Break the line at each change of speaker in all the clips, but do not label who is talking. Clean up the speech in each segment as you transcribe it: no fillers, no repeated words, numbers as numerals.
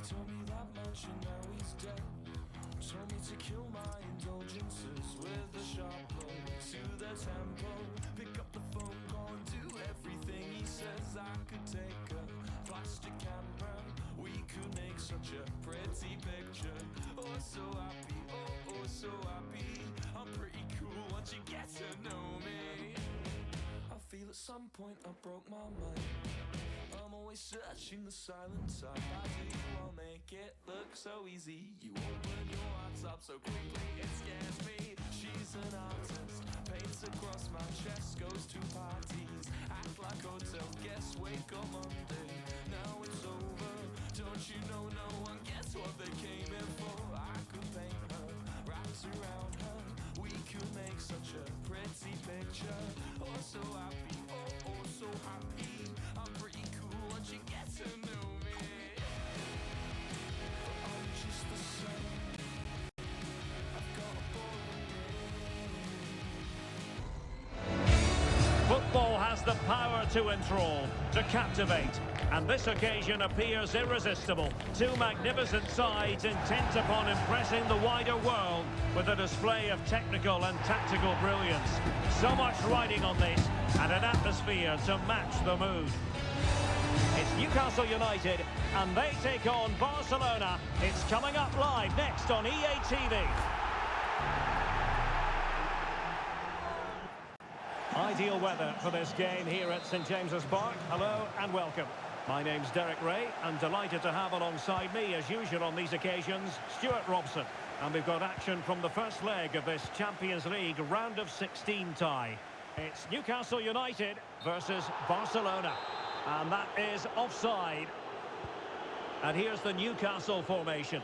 told me that much and now he's dead. Told me to kill my indulgences with a sharp blow to the tempo. Pick up the phone, call and do everything he says. I could take a plastic camera, we could make such a pretty picture. Oh, so happy, oh, so happy. I'm pretty cool once you get to know me. I feel at some point I broke my mind. I'm always searching the silent side. How do you all make it look so easy? You open your hearts up so quickly, it scares me. She's an artist, paints across my chest, goes to parties, act like hotel guests, wake up Monday, now it's over. Don't you know no one gets what they came in for? I could paint her, wraps around her, we could make such a pretty picture. Oh, so happy, oh, so happy. I'm pretty cool once you get to know me. But I'm just the same. I've got a boring name.
Football has the power to enthrall, to captivate, and this occasion appears irresistible. Two magnificent sides intent upon impressing the wider world with a display of technical and tactical brilliance. So much riding on this, and an atmosphere to match the mood. It's Newcastle United, and they take on Barcelona. It's coming up live next on EA TV. Ideal weather for this game here at St James's Park. Hello and welcome. My name's Derek Ray, and delighted to have alongside me, as usual on these occasions, Stuart Robson. And we've got action from the first leg of this Champions League round of 16 tie. It's Newcastle United versus Barcelona. And that is offside. And here's the Newcastle formation.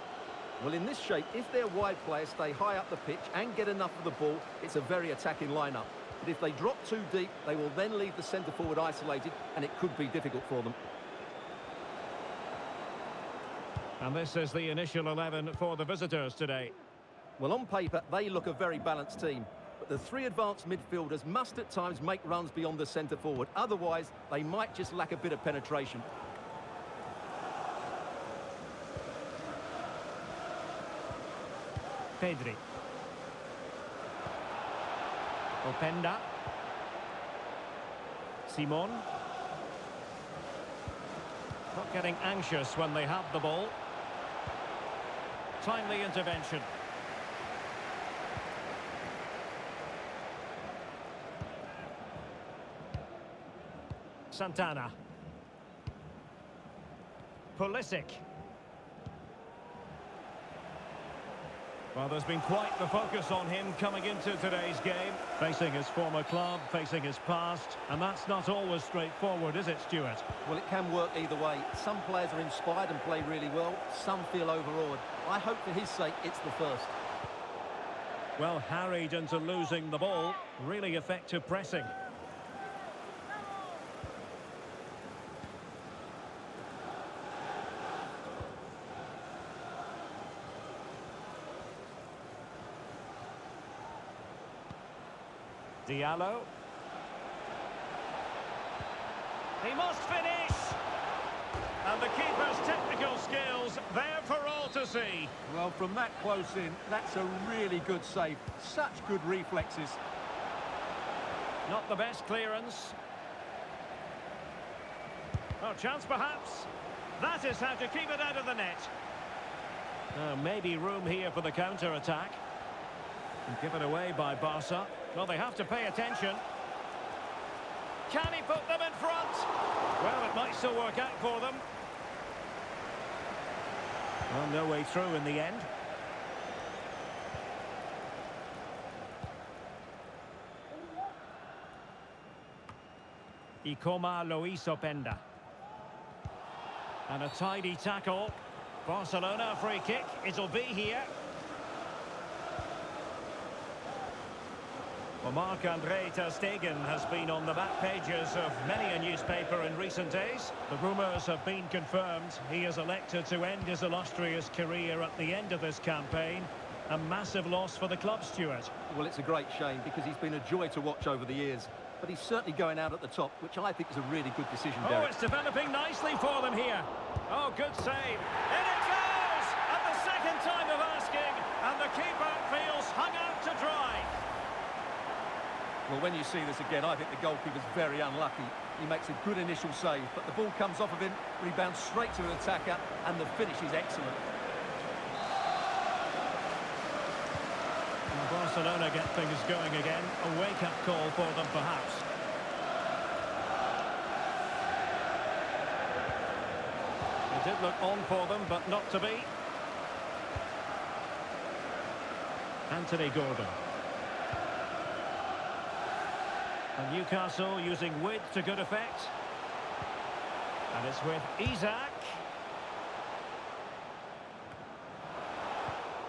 Well, in this shape, if their wide players stay high up the pitch and get enough of the ball, it's a very attacking lineup. But if they drop too deep, they will then leave the centre-forward isolated, and it could be difficult for them.
And this is the initial 11 for the visitors today.
Well, on paper, they look a very balanced team. But the three advanced midfielders must at times make runs beyond the centre-forward. Otherwise, they might just lack a bit of penetration.
Pedri. Openda. Simon. Not getting anxious when they have the ball. Timely intervention. Santana. Pulisic. Well, there's been quite the focus on him coming into today's game. Facing his former club, facing his past, and that's not always straightforward, is it, Stuart?
Well, it can work either way. Some players are inspired and play really well. Some feel overawed. I hope for his sake it's the first.
Well, harried into losing the ball. Really effective pressing. Diallo. He must finish! And the keeper's technical skills there for all to see.
Well, from that close in, that's a really good save. Such good reflexes.
Not the best clearance. Oh, chance perhaps. That is how to keep it out of the net. Maybe room here for the counter-attack. Given away by Barca. Well, they have to pay attention. Can he put them in front? Well, it might still work out for them. Well, no way through in the end. Ikoma Luis Openda. And a tidy tackle. Barcelona, a free kick. It'll be here. Well, Marc-Andre ter Stegen has been on the back pages of many a newspaper in recent days. The rumours have been confirmed. He has elected to end his illustrious career at the end of this campaign. A massive loss for the club, Stuart.
Well, it's a great shame because he's been a joy to watch over the years. But he's certainly going out at the top, which I think is a really good decision, Derek.
Oh, it's developing nicely for them here. Oh, good save. In it goes! the keeper feels hung out to dry.
Well, when you see this again, I think the goalkeeper's very unlucky. He makes a good initial save, but the ball comes off of him, rebounds straight to an attacker, and the finish is excellent.
And Barcelona get things going again. A wake-up call for them, perhaps. It did look on for them, but not to be. Anthony Gordon. And Newcastle using width to good effect. And it's with Isak.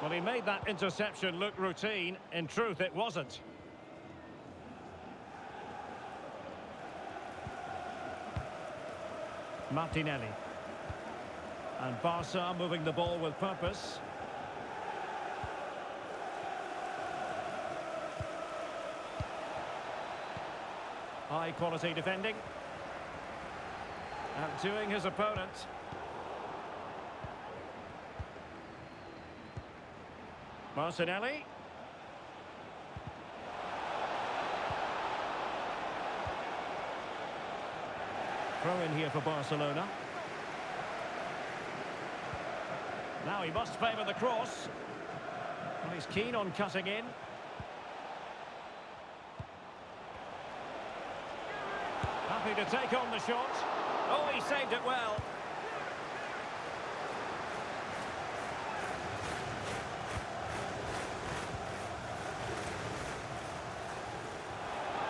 Well, he made that interception look routine. In truth, it wasn't. Martinelli. And Barca moving the ball with purpose. High quality defending. Outdoing his opponent. Martinelli. Throw in here for Barcelona. Now he must favour the cross. Well, he's keen on cutting in. Happy to take on the shot. Oh, he saved it well.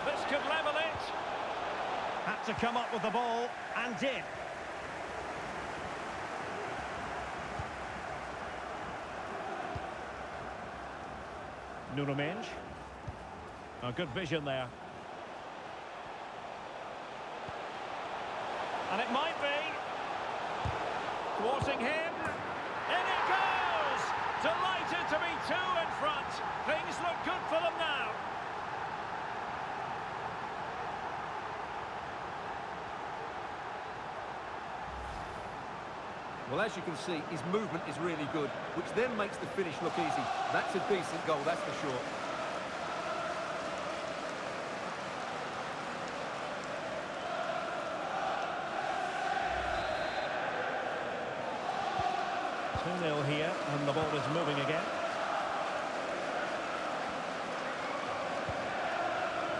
This could level it. Had to come up with the ball and did. Nuno Mendes. A good vision there. And it might be. Thwarting him. In it goes! Delighted to be two in front. Things look good for them now.
Well, as you can see, his movement is really good, which then makes the finish look easy. That's a decent goal, that's for sure.
Here, and the ball is moving again.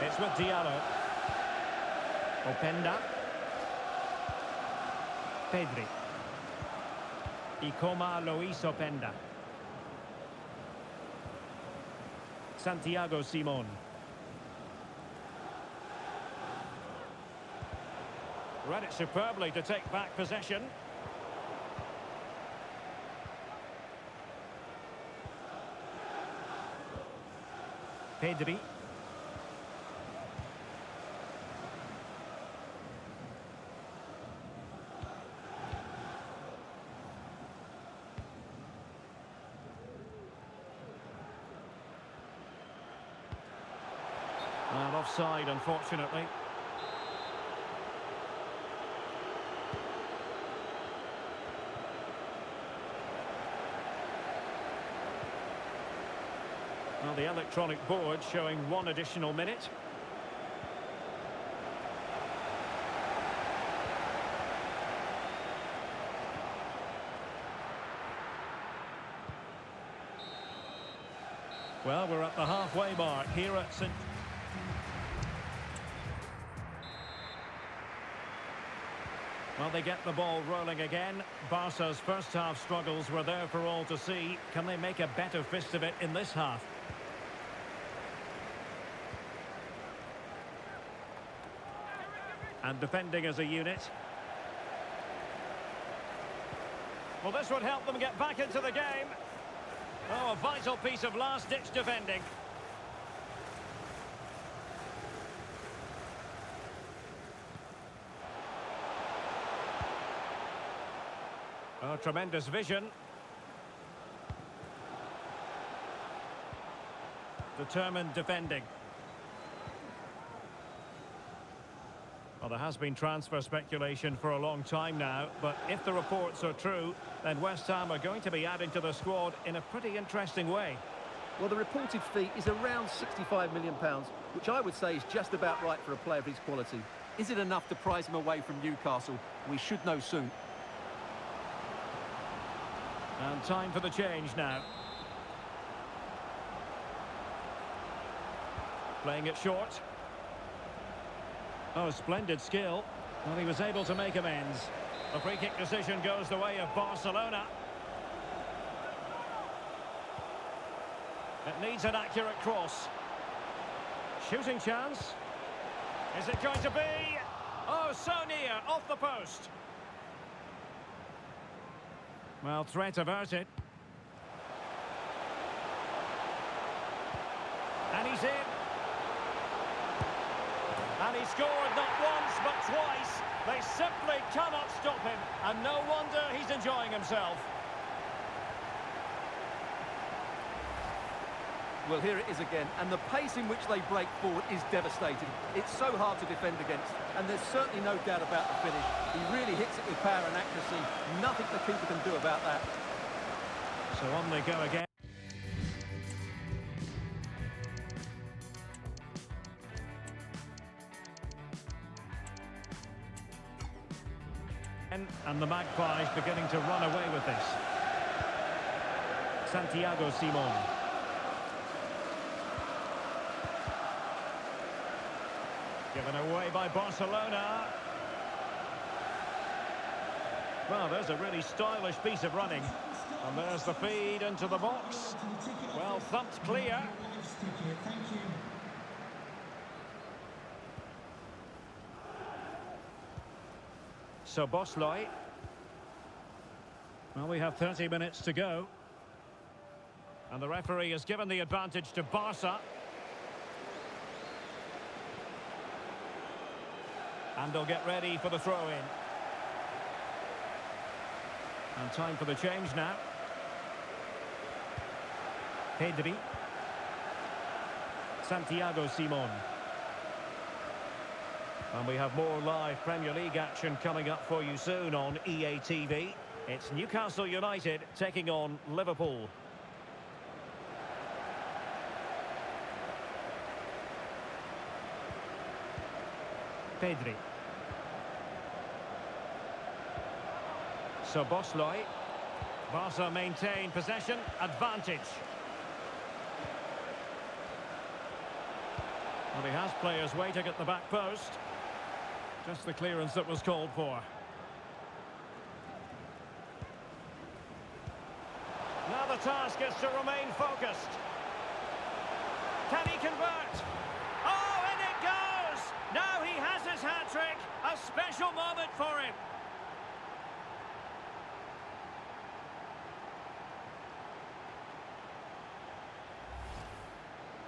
It's with Diallo. Openda. Pedri. Ikoma Luis Openda. Santiago Simon. Read it superbly to take back possession. Pedri. And offside, unfortunately. Well, the electronic board showing 1 additional minute. Well, we're at the halfway mark here at St. Well, they get the ball rolling again. Barca's first half struggles were there for all to see. Can they make a better fist of it in this half? And defending as a unit. Well, this would help them get back into the game. Oh, a vital piece of last-ditch defending. Oh, tremendous vision. Determined defending. Well, there has been transfer speculation for a long time now, but if the reports are true, then West Ham are going to be adding to the squad in a pretty interesting way.
Well, the reported fee is around £65 million, which I would say is just about right for a player of his quality. Is it enough to prize him away from Newcastle? We should know soon.
And time for the change now. Playing it short. Oh, splendid skill. Well, he was able to make amends. The free kick decision goes the way of Barcelona. It needs an accurate cross. Shooting chance. Is it going to be? Oh, so near, off the post. Well, threat averted. And he's in. And he scored not once, but twice. They simply cannot stop him. And no wonder he's enjoying himself.
Well, here it is again, and the pace in which they break forward is devastating. It's so hard to defend against, and there's certainly no doubt about the finish. He really hits it with power and accuracy. Nothing the keeper can do about that.
So on they go again. And the Magpies beginning to run away with this. Santiago Simon. Given away by Barcelona. Well, there's a really stylish piece of running. And there's the feed into the box. Well, thumped clear. So Bosley. Well, we have 30 minutes to go. And the referee has given the advantage to Barca. And they'll get ready for the throw-in. And time for the change now. Pedri. Santiago Simon. And we have more live Premier League action coming up for you soon on EA TV. It's Newcastle United taking on Liverpool. Pedri. So Bosley. Barca maintain possession, advantage. Well, he has players waiting at the back post. Just the clearance that was called for. Now the task is to remain focused. Can he convert? Oh, and it goes! Now he has his hat-trick. A special moment for him.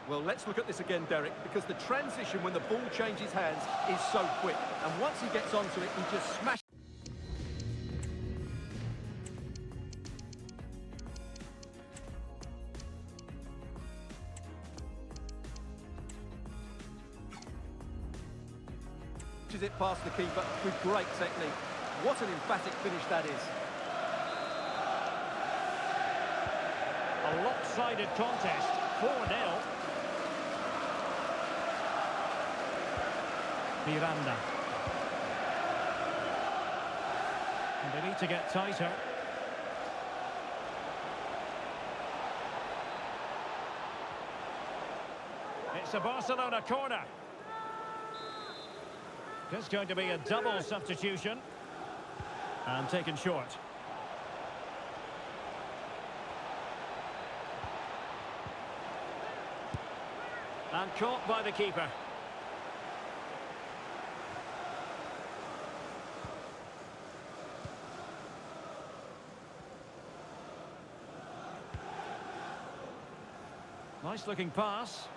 Well, let's look at this again, Derek, because the transition when the ball changes hands is so quick. And once he gets onto it, he just smashes. It past the keeper with great technique. What an emphatic finish that is.
A lopsided contest, 4-0. Miranda. And they need to get tighter. It's a Barcelona corner. There's going to be a double substitution. And taken short. And caught by the keeper. Nice looking pass.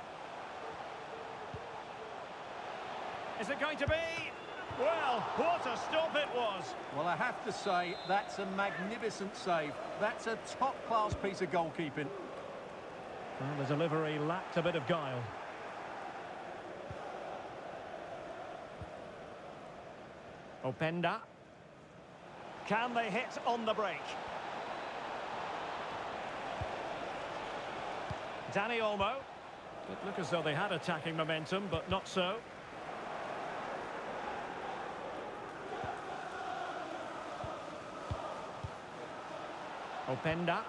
Is it going to be? Well, what a stop it was.
Well, I have to say, that's a magnificent save. That's a top-class piece of goalkeeping.
Well, the delivery lacked a bit of guile. Openda. Can they hit on the break? Dani Olmo. It looked as though they had attacking momentum, but not so. Openda.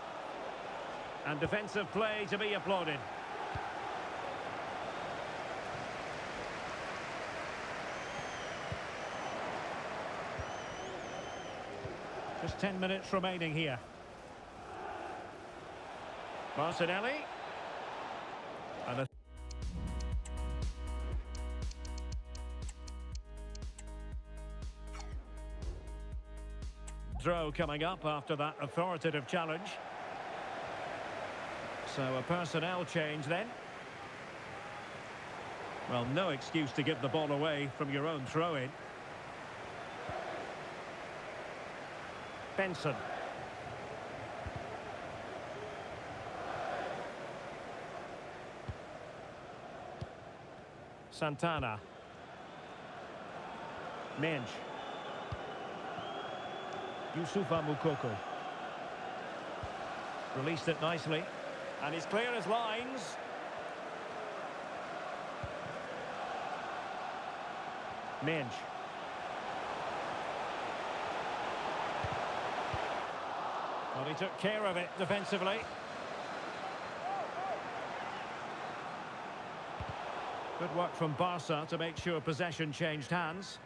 And defensive play to be applauded. Just 10 minutes remaining here. Martinelli. And a throw coming up after that authoritative challenge. So a personnel change then. Well, no excuse to give the ball away from your own throw-in. Benson. Santana. Menj. Youssoufa Moukoko. Released it nicely. And he's clear as lines. Menj. Well, he took care of it defensively. Good work from Barca to make sure possession changed hands.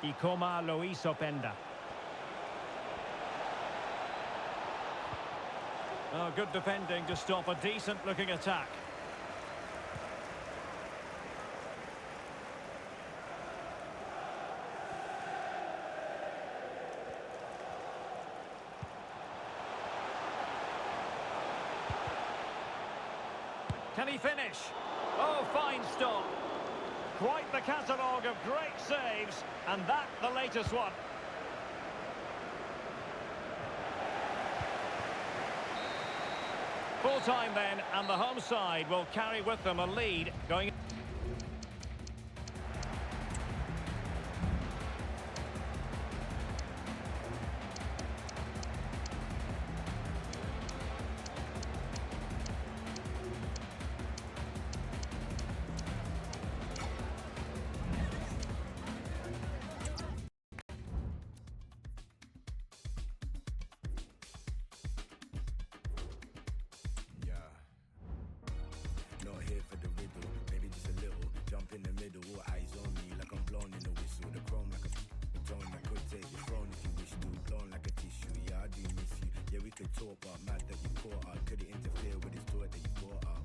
Ikoma Luis Openda. Oh, good defending to stop a decent-looking attack. Can he finish? Oh, fine stop. Quite the catalogue of great saves, and that the latest one. Full time then, and the home side will carry with them a lead going.
Not here for the riddle, maybe just a little jump in the middle, all eyes on me like I'm blown in the whistle. The chrome like a tone, I could take your throne if you wish to. Blown like a tissue, yeah I do miss you. Yeah we could talk, but mad that you caught up. Could it interfere with this tour that you brought up?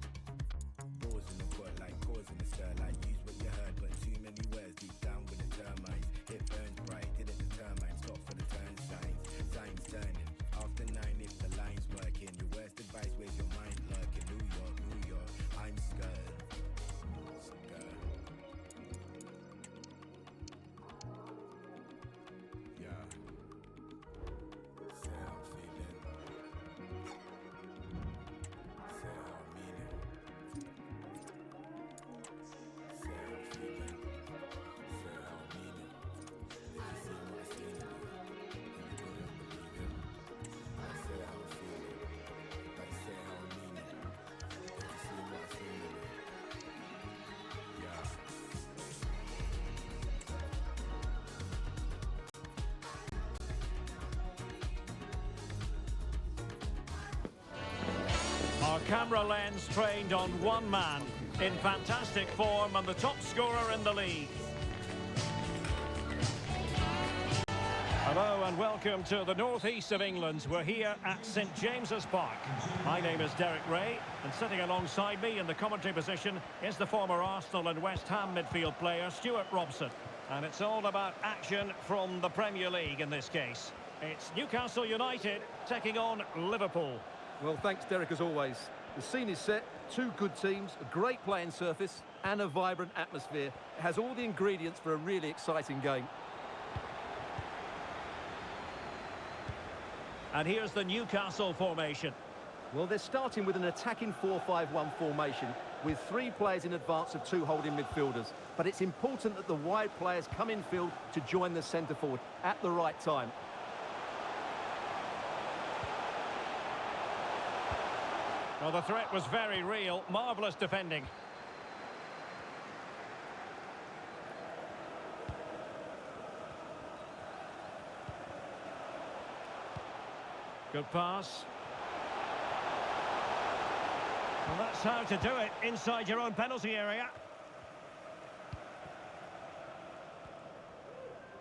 Balls in the court like cause in the skylight. Use what you heard, but too many words deep down with the termites. It burns bright, didn't determine. Stop for the turn signs. Time's turning. After 9 if the line's working. Your worst advice, where's your mind lurking? New York, New York, I'm scared. Yeah. Say how I'm feeling. Say how I mean it. Say how I'm feeling. Say how I mean it. If you see what I see in it, then you wouldn't believe it. I say how I'm feeling. I say how I mean it. If you see what I see in it, yeah.
Our camera lens trained on one man in fantastic form and the top scorer in the league. Hello and welcome to the northeast of England. We're here at St James's Park. My name is Derek Ray, and sitting alongside me in the commentary position is the former Arsenal and West Ham midfield player Stuart Robson. And it's all about action from the Premier League in this case. It's Newcastle United taking on Liverpool.
Well, thanks, Derek, as always. The scene is set, two good teams, a great playing surface and a vibrant atmosphere. It has all the ingredients for a really exciting game.
And here's the Newcastle formation.
Well, they're starting with an attacking 4-5-1 formation with 3 players in advance of 2 holding midfielders. But it's important that the wide players come in field to join the centre forward at the right time.
Well, the threat was very real. Marvellous defending. Good pass. Well, that's how to do it inside your own penalty area.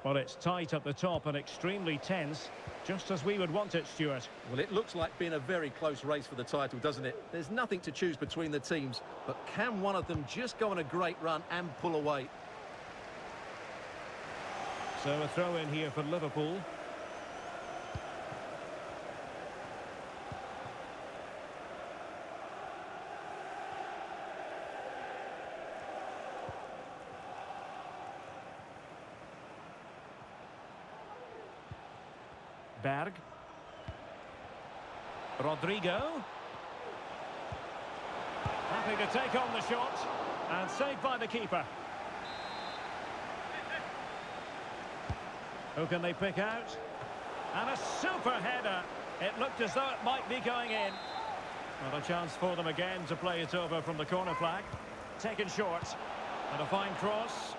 Well, it's tight at the top and extremely tense, just as we would want it, Stuart.
Well, it looks like being a very close race for the title, doesn't it? There's nothing to choose between the teams, but can one of them just go on a great run and pull away?
So a throw in here for Liverpool. Berg. Rodrigo. Happy to take on the shot. And saved by the keeper. Who can they pick out? And a super header. It looked as though it might be going in. Well, a chance for them again to play it over from the corner flag. Taken short. And a fine cross.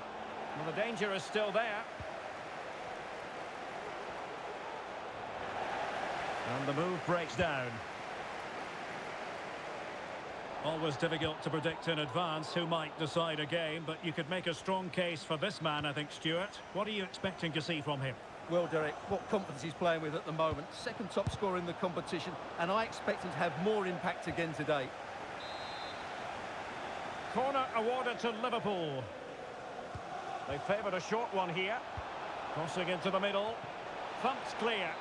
Well, the danger is still there. And the move breaks down. Always difficult to predict in advance who might decide a game, but you could make a strong case for this man, I think, Stuart. What are you expecting to see from him?
Well, Derek, what confidence he's playing with at the moment. Second top scorer in the competition, and I expect him to have more impact again today.
Corner awarded to Liverpool. They favoured a short one here. Crossing into the middle. Thumped clear.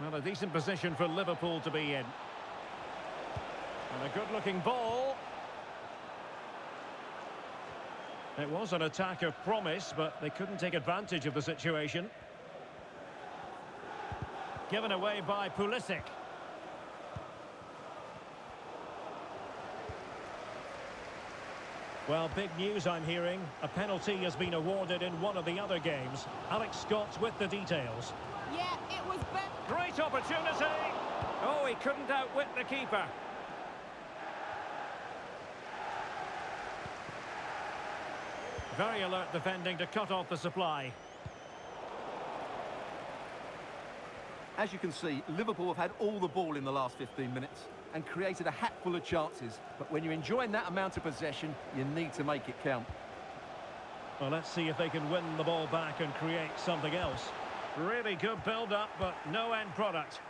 Well, a decent position for Liverpool to be in. And a good-looking ball. It was an attack of promise, but they couldn't take advantage of the situation. Given away by Pulisic. Well, big news I'm hearing. A penalty has been awarded in one of the other games. Alex Scott with the details.
Yeah, it was better.
Great opportunity. Oh, he couldn't outwit the keeper. Very alert defending to cut off the supply.
As you can see, Liverpool have had all the ball in the last 15 minutes and created a hatful of chances. But when you're enjoying that amount of possession, you need to make it count.
Well, let's see if they can win the ball back and create something else. Really good build-up, but no end product.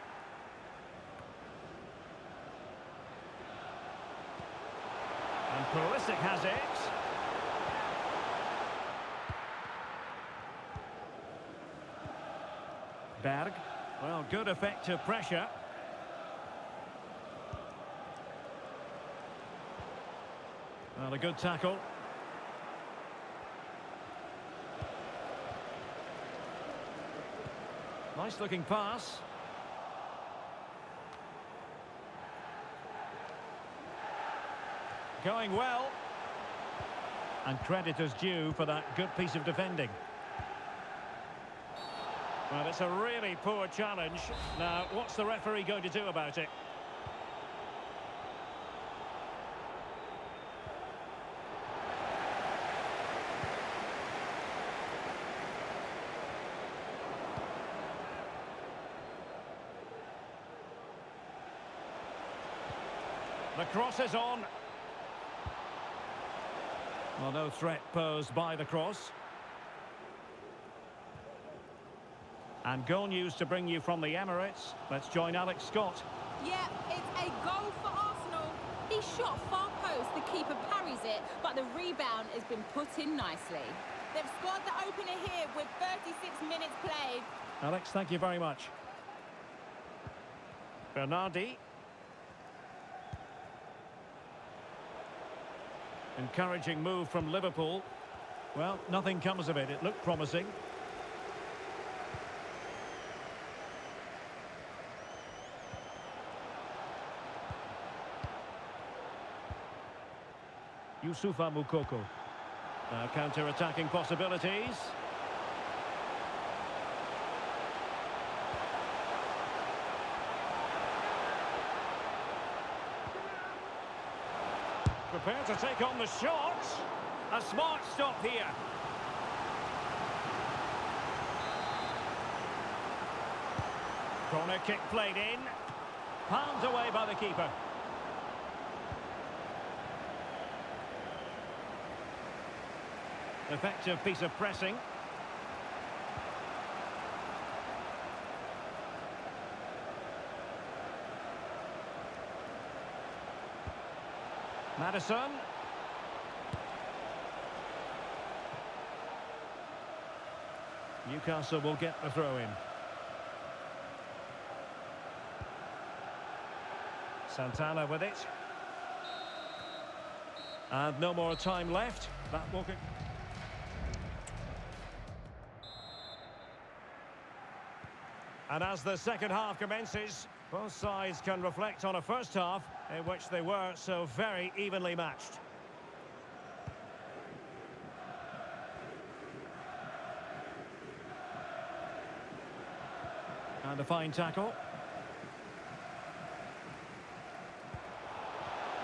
And Pulisic has it. Berg. Well, good effective pressure. Well, a good tackle. Nice looking pass. Going well. And credit is due for that good piece of defending. Well, it's a really poor challenge. Now, what's the referee going to do about it? The cross is on. Well, no threat posed by the cross. And goal news to bring you from the Emirates. Let's join Alex Scott.
Yeah, it's a goal for Arsenal. He shot far post, the keeper parries it, but the rebound has been put in nicely. They've scored the opener here with 36 minutes played.
Alex, thank you very much. Bernardi. Encouraging move from Liverpool. Well, nothing comes of it. It looked promising. Youssoufa Moukoko. Now counter-attacking possibilities. Prepared to take on the shot. A smart stop here. Corner kick played in. Palmed away by the keeper. Effective piece of pressing. Maddison. Newcastle will get the throw in. Santana with it. And no more time left. That will get... And as the second half commences, both sides can reflect on a first half in which they were so very evenly matched. And a fine tackle.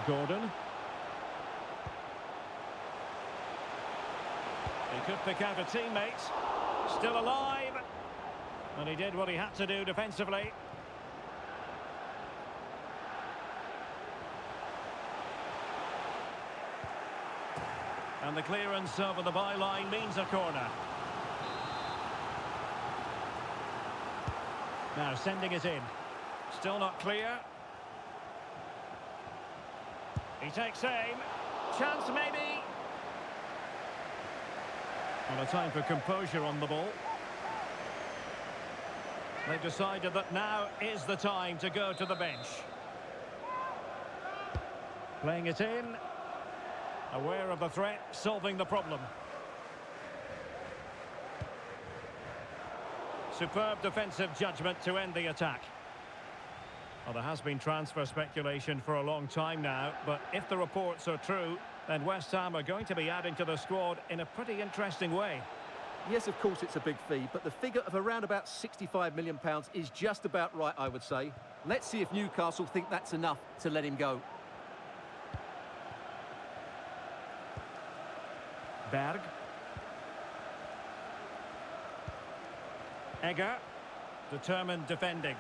Gordon. He could pick out a teammate. Still alive. And he did what he had to do defensively. And the clearance over the byline means a corner. Now sending it in. Still not clear. He takes aim. Chance maybe. And a time for composure on the ball. They've decided that now is the time to go to the bench. Playing it in. Aware of the threat, solving the problem. Superb defensive judgment to end the attack. Well, there has been transfer speculation for a long time now, but if the reports are true, then West Ham are going to be adding to the squad in a pretty interesting way.
Yes, of course it's a big fee, but the figure of around about £65 million is just about right, I would say. Let's see if Newcastle think that's enough to let him go.
Berg. Egger. Determined defending.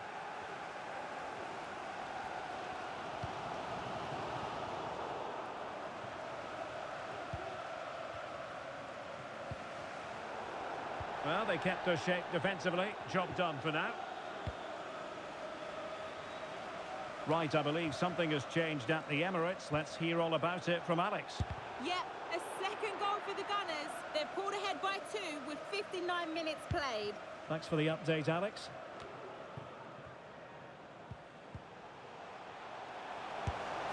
Well, they kept their shape defensively. Job done for now. Right, I believe something has changed at the Emirates. Let's hear all about it from Alex.
Yep, a second goal for the Gunners. They've pulled ahead by 2 with 59 minutes played.
Thanks for the update, Alex.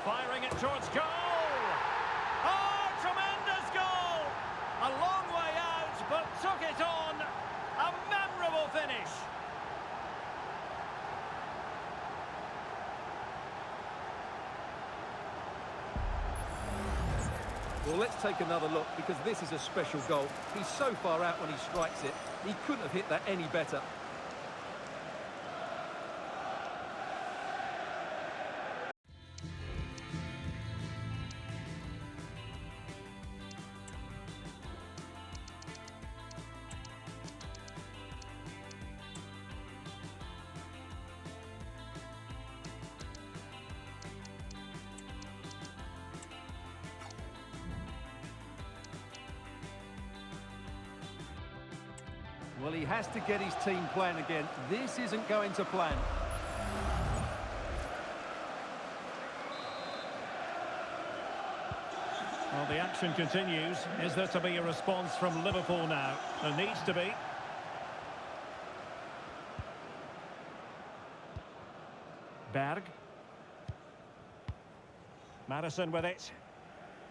Firing it towards goal! Oh, tremendous goal! A long way out, but took it on. A memorable finish.
Well, let's take another look, because this is a special goal. He's so far out when he strikes it. He couldn't have hit that any better. Well, he has to get his team playing again. This isn't going to plan.
Well, the action continues. Is there to be a response from Liverpool now? There needs to be. Berg. Maddison with it.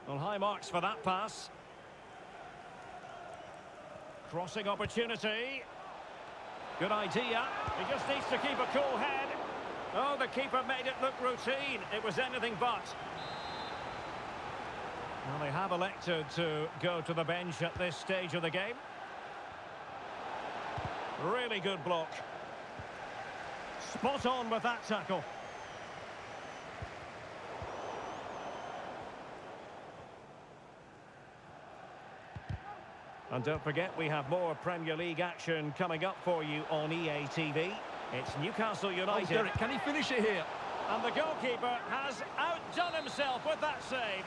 Well, high marks for that pass. Crossing opportunity. Good idea. He just needs to keep a cool head. Oh, the keeper made it look routine. It was anything but. Well, they have elected to go to the bench at this stage of the game. Really good block. Spot on with that tackle. And don't forget, we have more Premier League action coming up for you on EA TV. It's Newcastle
Oh,
United.
Derek, can he finish it here?
And the goalkeeper has outdone himself with that save.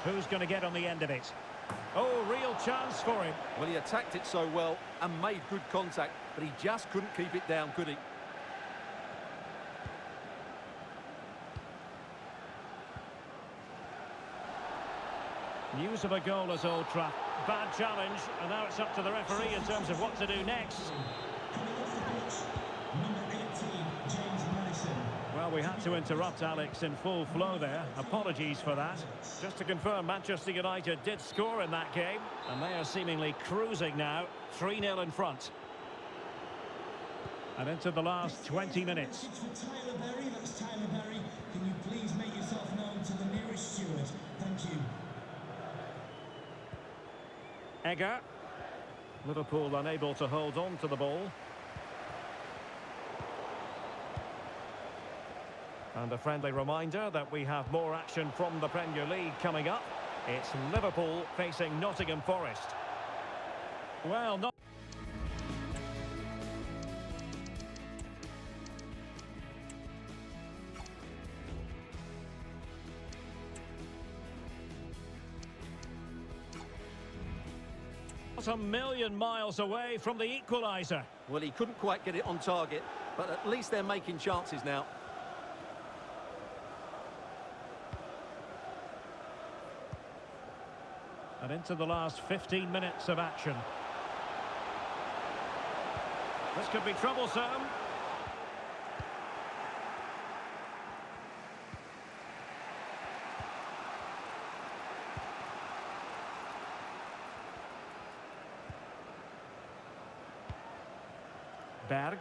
Who's going to get on the end of it? Oh, real chance for him.
Well, he attacked it so well and made good contact, but he just couldn't keep it down, could he?
News of a goal at Old Trafford. Bad challenge, and now it's up to the referee in terms of what to do next. Well, we had to interrupt, Alex, in full flow there. Apologies for that. Just to confirm, Manchester United did score in that game, and they are seemingly cruising now, 3-0 in front. And into the last 20 minutes.
For Tyler Berry, that's Tyler Berry. Can you please make yourself known to the nearest steward? Thank you.
Egger. Liverpool unable to hold on to the ball. And a friendly reminder that we have more action from the Premier League coming up. It's Liverpool facing Nottingham Forest. Well, not... a million miles away from the equaliser.
Well, he couldn't quite get it on target, but at least they're making chances now.
And into the last 15 minutes of action. This could be troublesome. Berg.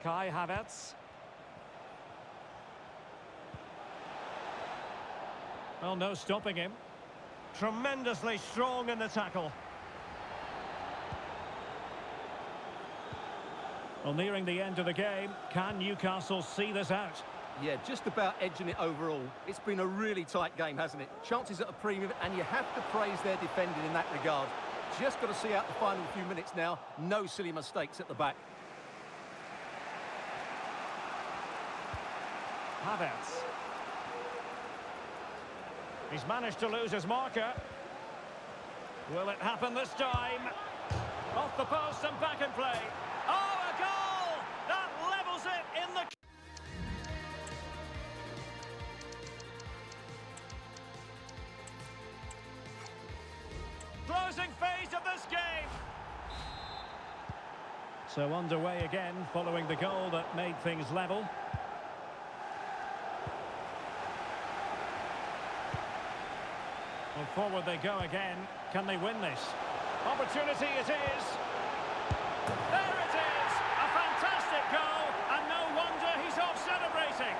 Kai Havertz. Well, no stopping him. Tremendously strong in the tackle. Well, nearing the end of the game, can Newcastle see this out?
Yeah, just about edging it overall. It's been a really tight game, hasn't it? Chances at a premium, and you have to praise their defending in that regard. Just got to see out the final few minutes now. No silly mistakes at the back.
Havertz. He's managed to lose his marker. Will it happen this time? Off the post and back in play. Oh, a goal! That levels it in the... Closing phase of this game. So underway again following the goal that made things level. Well, forward they go again. Can they win this? Opportunity it is. There it is! A fantastic goal, and no wonder he's off celebrating.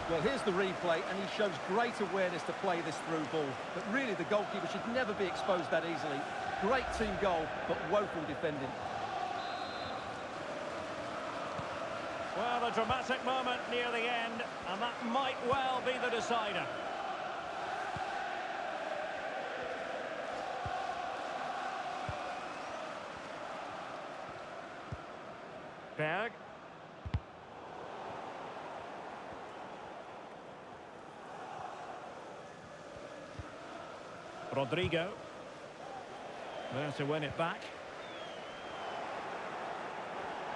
Well, here's the replay, and he shows great awareness to play this through ball. But really, the goalkeeper should never be exposed that easily. Great team goal, but woeful defending.
Well, a dramatic moment near the end, and that might well be the decider. Berg. Rodrigo. There to win it back.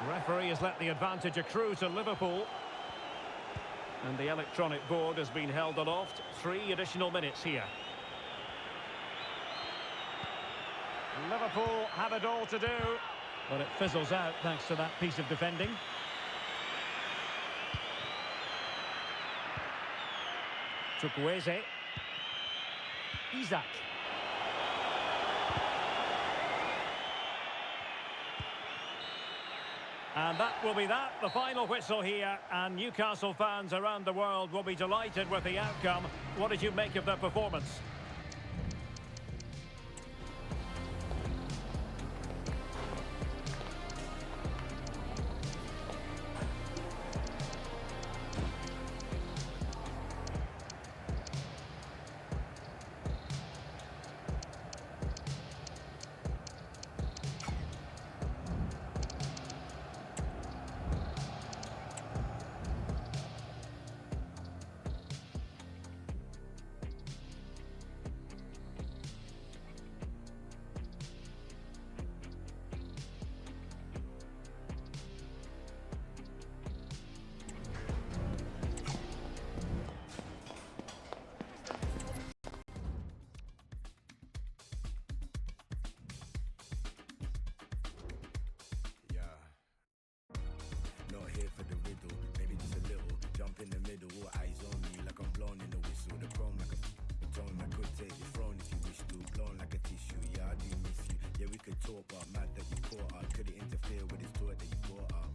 Referee has let the advantage accrue to Liverpool. And the electronic board has been held aloft. 3 additional minutes here. Liverpool have it all to do. But it fizzles out thanks to that piece of defending. Chukwueze. Isak. And that will be that, the final whistle here, and Newcastle fans around the world will be delighted with the outcome. What did you make of their performance?
Yeah. Not here for the riddle, maybe just a little. Jump in the middle, all eyes on me like I'm blown in the whistle. The chrome like a tone, I could take your throne if you wish to. Blown like a tissue, yeah, I do miss you. Yeah, we could talk, but mad that you caught up. Could it interfere with his thought that you brought up?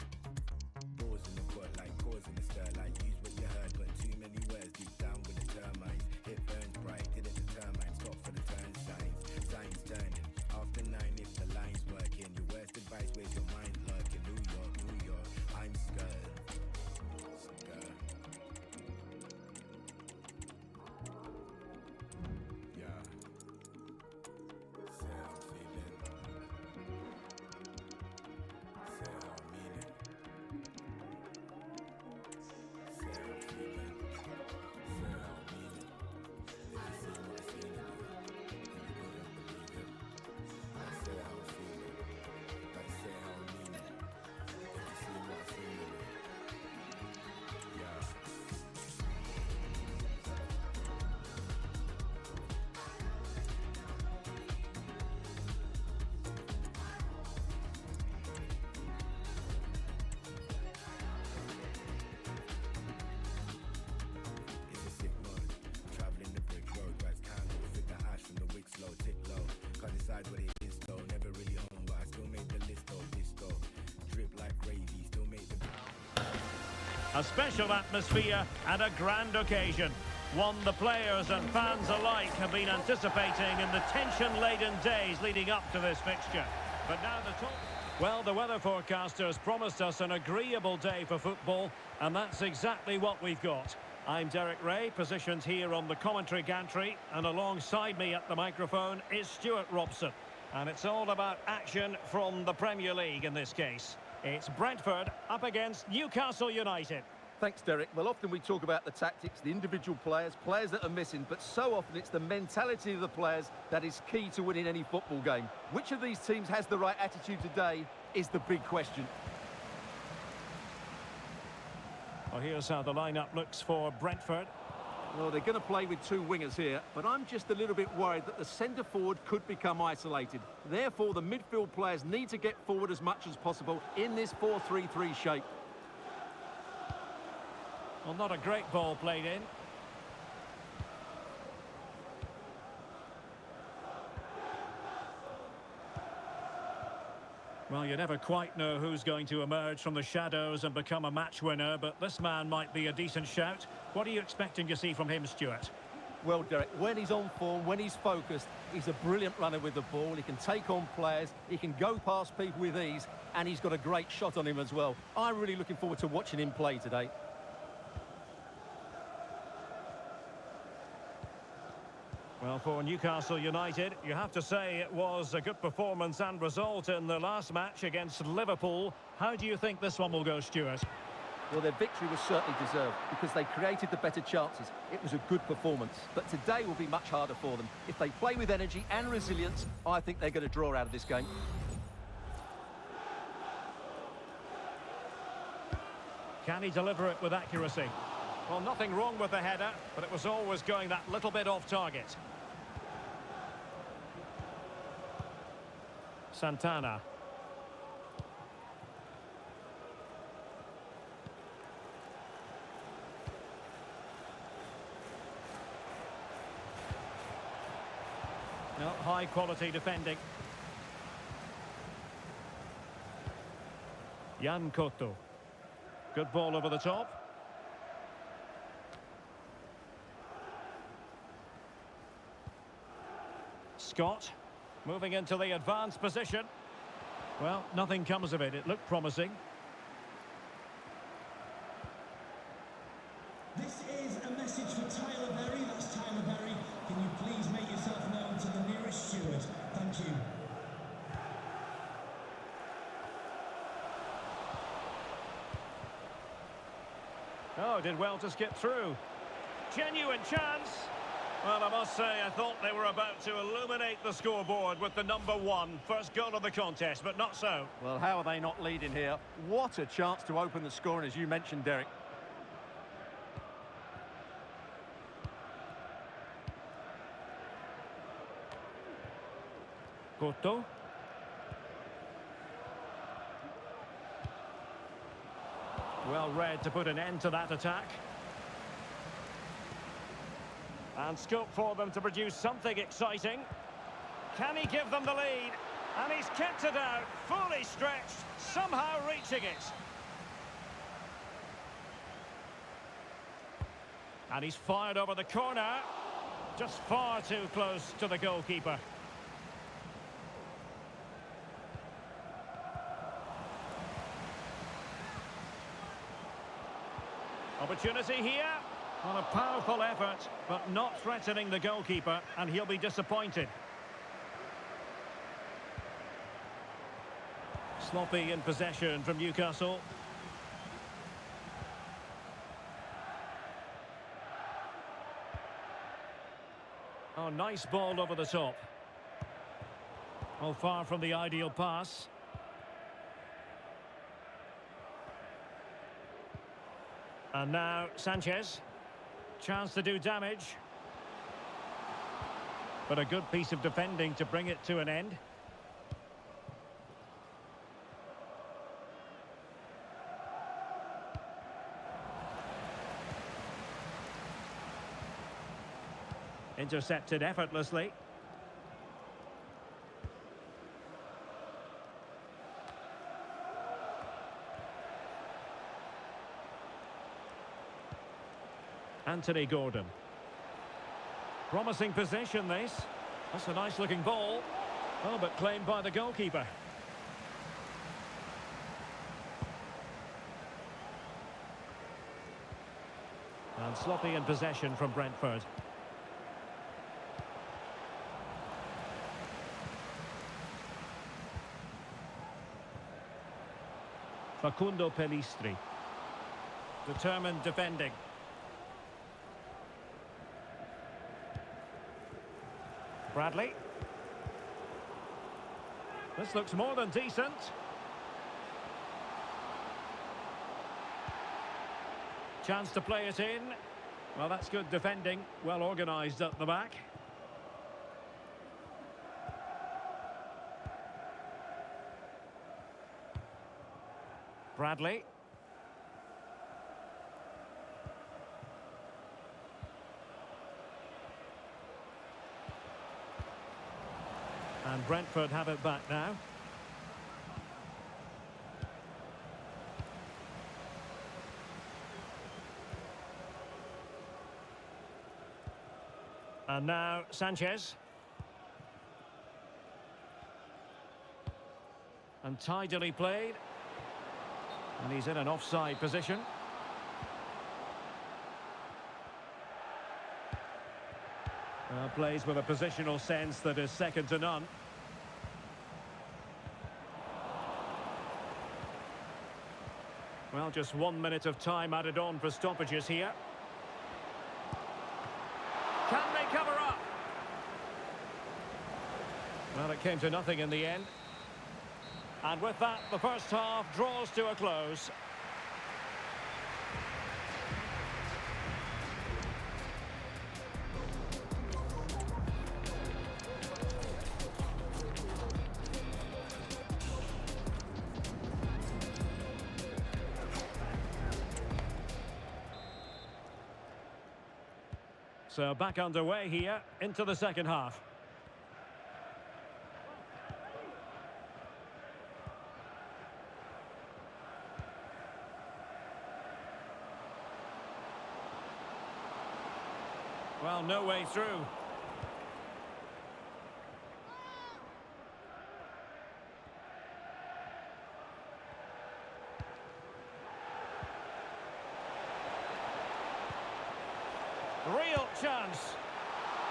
Balls in the court like cause in the stir, like use what you heard, but too many words deep down with the termites. It burns bright, did it determine? Stop for the turn signs, signs turning. After 9, if the line's working, your worst advice, where's your mind lurking? New York, New York, I'm scared. Scared. Yeah. Say how I'm feeling. Say how I mean it. Say how I'm feeling. Say how I mean it. If you see what I seen in you, then you wouldn't believe it. I say how I'm feeling. I say how I mean it. If you see what I seen in you. Yeah. It's a sick mode. Traveling the brick road, where's candles, fit the ash from the wick slow, tick low. Can't decide what it is though, never really home, but I still make the list though, this though. Drip like gravy, still make the
A special atmosphere and a grand occasion. One the players and fans alike have been anticipating in the tension-laden days leading up to this fixture. But now the top... Well, the weather forecasters promised us an agreeable day for football, and that's exactly what we've got. I'm Derek Ray, positioned here on the commentary gantry, and alongside me at the microphone is Stuart Robson. And it's all about action from the Premier League in this case. It's Brentford up against Newcastle United.
Thanks, Derek. Well, often we talk about the tactics, the individual players that are missing, but so often it's the mentality of the players that is key to winning any football game. Which of these teams has the right attitude today is the big question.
Well, here's how the lineup looks for Brentford.
Well, they're going to play with 2 wingers here, but I'm just a little bit worried that the centre-forward could become isolated. Therefore, the midfield players need to get forward as much as possible in this 4-3-3 shape.
Well, not a great ball played in. Well, you never quite know who's going to emerge from the shadows and become a match winner, but this man might be a decent shout. What are you expecting to see from him, Stuart?
Well, Derek, when he's on form, when he's focused, he's a brilliant runner with the ball. He can take on players, he can go past people with ease, and he's got a great shot on him as well. I'm really looking forward to watching him play today.
Well, for Newcastle United, you have to say it was a good performance and result in the last match against Liverpool. How do you think this one will go, Stuart?
Well, their victory was certainly deserved because they created the better chances. It was a good performance, but today will be much harder for them. If they play with energy and resilience, I think they're going to draw out of this game.
Can he deliver it with accuracy? Well, nothing wrong with the header, but it was always going that little bit off target. Santana. No, high quality defending. Jan Koto. Good ball over the top. Scott moving into the advanced position. Well, nothing comes of it. It looked promising.
This is a message for Tyler Berry. That's Tyler Berry. Can you please make yourself known to the nearest steward? Thank you.
Oh, did well to skip through. Genuine chance. Well, I must say, I thought they were about to illuminate the scoreboard with the number one. First goal of the contest, but not so.
Well, how are they not leading here? What a chance to open the scoring, as you mentioned, Derek.
Koto. Well read to put an end to that attack. And scope for them to produce something exciting. Can he give them the lead? And he's kept it out, fully stretched, somehow reaching it. And he's fired over the corner. Just far too close to the goalkeeper. Opportunity here. Well, a powerful effort, but not threatening the goalkeeper, and he'll be disappointed. Sloppy in possession from Newcastle. Oh, nice ball over the top. Oh, far from the ideal pass. And now Sanchez. Chance to do damage. But a good piece of defending to bring it to an end. Intercepted effortlessly. Anthony Gordon. Promising possession, this. That's a nice looking ball. Oh, but claimed by the goalkeeper. And sloppy in possession from Brentford. Facundo Pellistri. Determined defending. Bradley. This looks more than decent. Chance to play it in. Well, that's good defending. Well organised at the back. Bradley. And Brentford have it back now. And now Sanchez. And tidily played. And he's in an offside position. Plays with a positional sense that is second to none. Well, just 1 minute of time added on for stoppages here. Can they cover up? Well, it came to nothing in the end. And with that, the first half draws to a close. So back underway here into the second half. Well, no way through. Real chance.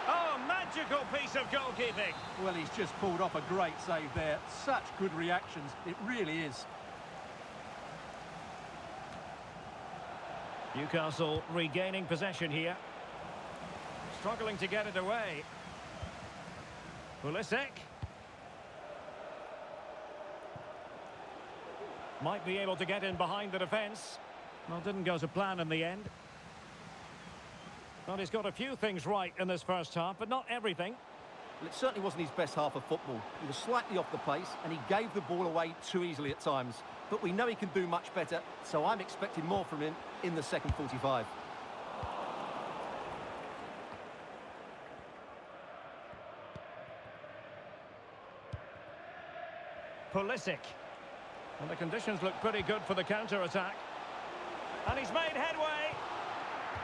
Oh, magical piece of goalkeeping.
Well, he's just pulled off a great save there. Such good reactions, it really is.
Newcastle regaining possession here. Struggling to get it away. Pulisic. Might be able to get in behind the defence. Well, didn't go to plan in the end. Well, he's got a few things right in this first half, but not everything.
Well, it certainly wasn't his best half of football. He was slightly off the pace and he gave the ball away too easily at times. But we know he can do much better, so I'm expecting more from him in the second 45.
Pulisic. And the conditions look pretty good for the counter-attack. And he's made headway.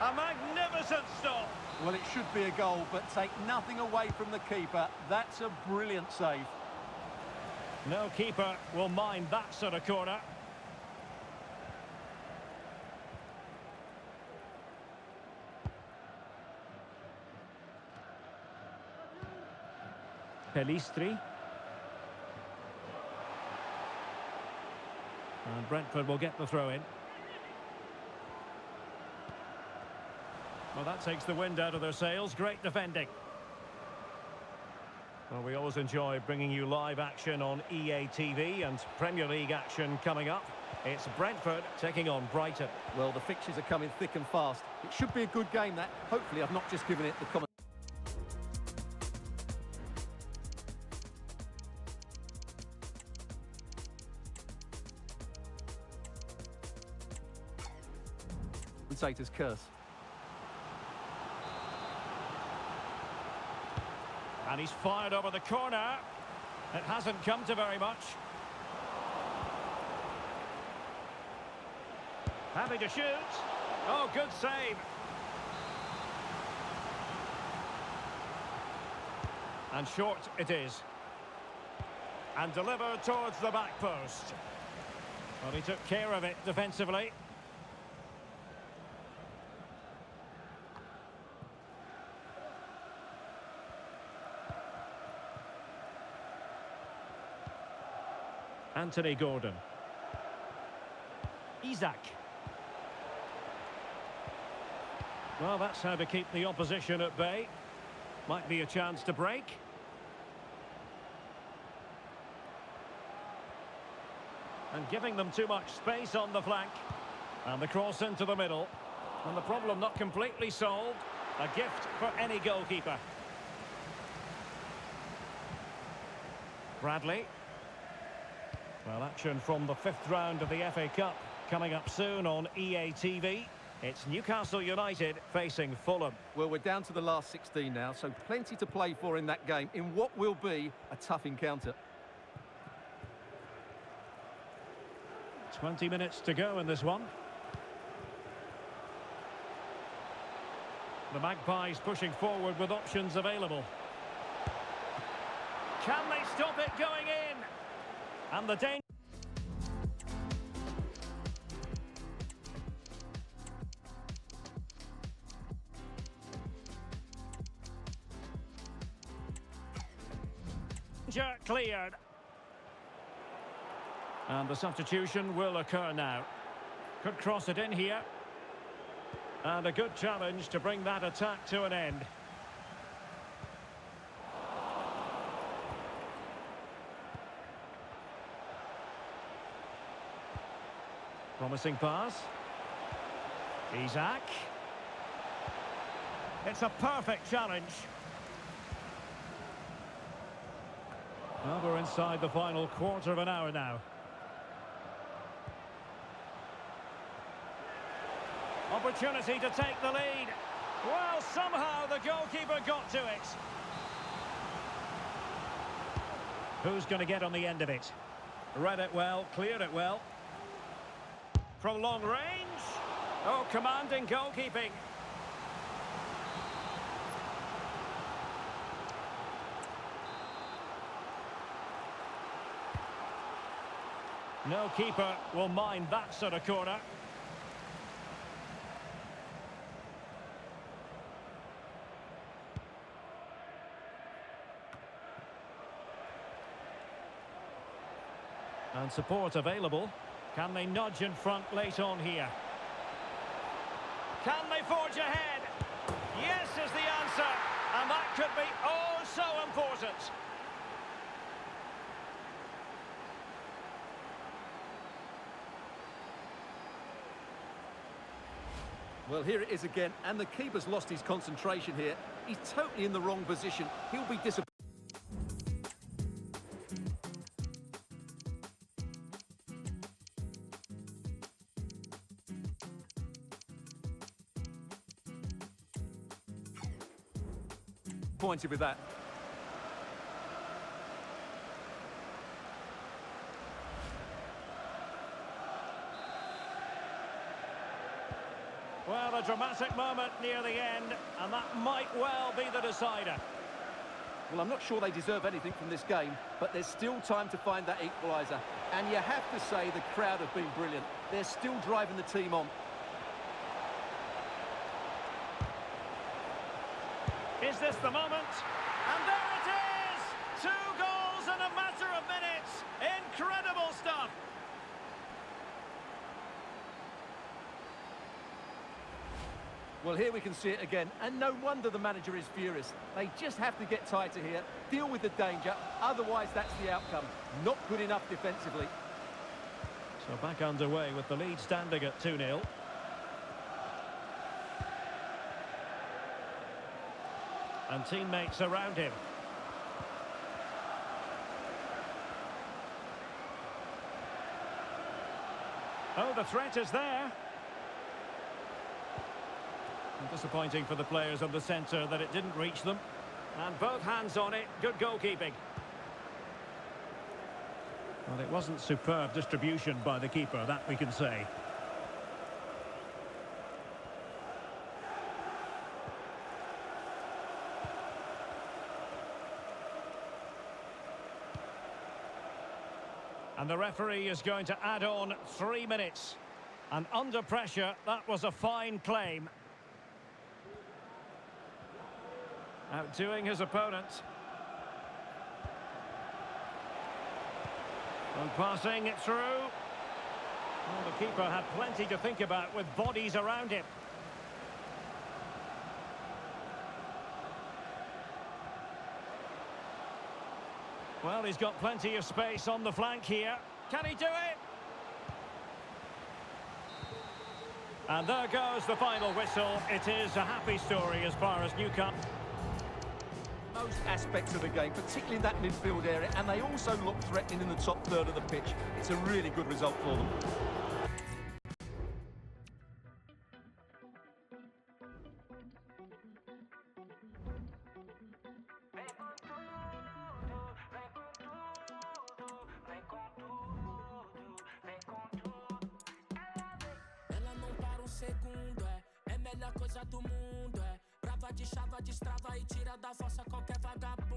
A magnificent stop.
Well, it should be a goal, but take nothing away from the keeper. That's a brilliant save.
No keeper will mind that sort of corner. Pelistri. And Brentford will get the throw in. Well, that takes the wind out of their sails. Great defending. Well, we always enjoy bringing you live action on EA TV and Premier League action coming up. It's Brentford taking on Brighton.
Well, the fixtures are coming thick and fast. It should be a good game, that. Hopefully, I've not just given it the comment. Commentator's curse.
And he's fired over the corner. It hasn't come to very much. Happy to shoot. Oh, good save. And short it is. And delivered towards the back post. Well, he took care of it defensively. Anthony Gordon. Isak. Well, that's how to keep the opposition at bay. Might be a chance to break. And giving them too much space on the flank. And the cross into the middle. And the problem not completely solved. A gift for any goalkeeper. Bradley. Well, action from the fifth round of the FA Cup coming up soon on EA TV. It's Newcastle United facing Fulham.
Well, we're down to the last 16 now, so plenty to play for in that game, in what will be a tough encounter.
20 minutes to go in this one. The Magpies pushing forward with options available. Can they stop it going in? And the danger. Cleared. And the substitution will occur now. Could cross it in here. And a good challenge to bring that attack to an end. Promising pass. Isak. It's a perfect challenge. Well, we're inside the final quarter of an hour now. Opportunity to take the lead. Well, somehow the goalkeeper got to it. Who's going to get on the end of it? Read it well, cleared it well. From long range. Oh, commanding goalkeeping. No keeper will mind that sort of corner. And support available. Can they nudge in front late on here? Can they forge ahead? Yes is the answer. And that could be oh so important.
Well, here it is again, and the keeper's lost his concentration here. He's totally in the wrong position. He'll be disappointed. With that.
Well, a dramatic moment near the end, and that might well be the decider.
Well, I'm not sure they deserve anything from this game, but there's still time to find that equaliser. And you have to say the crowd have been brilliant. They're still driving the team on.
Is this the moment? And there it is! 2 goals in a matter of minutes. Incredible stuff.
Well, here we can see it again, and no wonder the manager is furious. They just have to get tighter here, deal with the danger, otherwise that's the outcome. Not good enough defensively.
So back underway with the lead standing at 2-0. And teammates around him. Oh, the threat is there. Disappointing for the players of the centre that it didn't reach them. And both hands on it, good goalkeeping. Well, it wasn't superb distribution by the keeper, that we can say. And the referee is going to add on 3 minutes. And under pressure, that was a fine claim. Outdoing his opponent. And passing it through. Well, the keeper had plenty to think about with bodies around him. Well, he's got plenty of space on the flank here. Can he do it? And there goes the final whistle. It is a happy story as far as Newcastle.
Most aspects of the game, particularly in that midfield area, and they also look threatening in the top third of the pitch. It's a really good result for them.
Ela não para segundo, é melhor coisa do mundo, é brava de chava, destrava e tira da fossa qualquer vagabundo.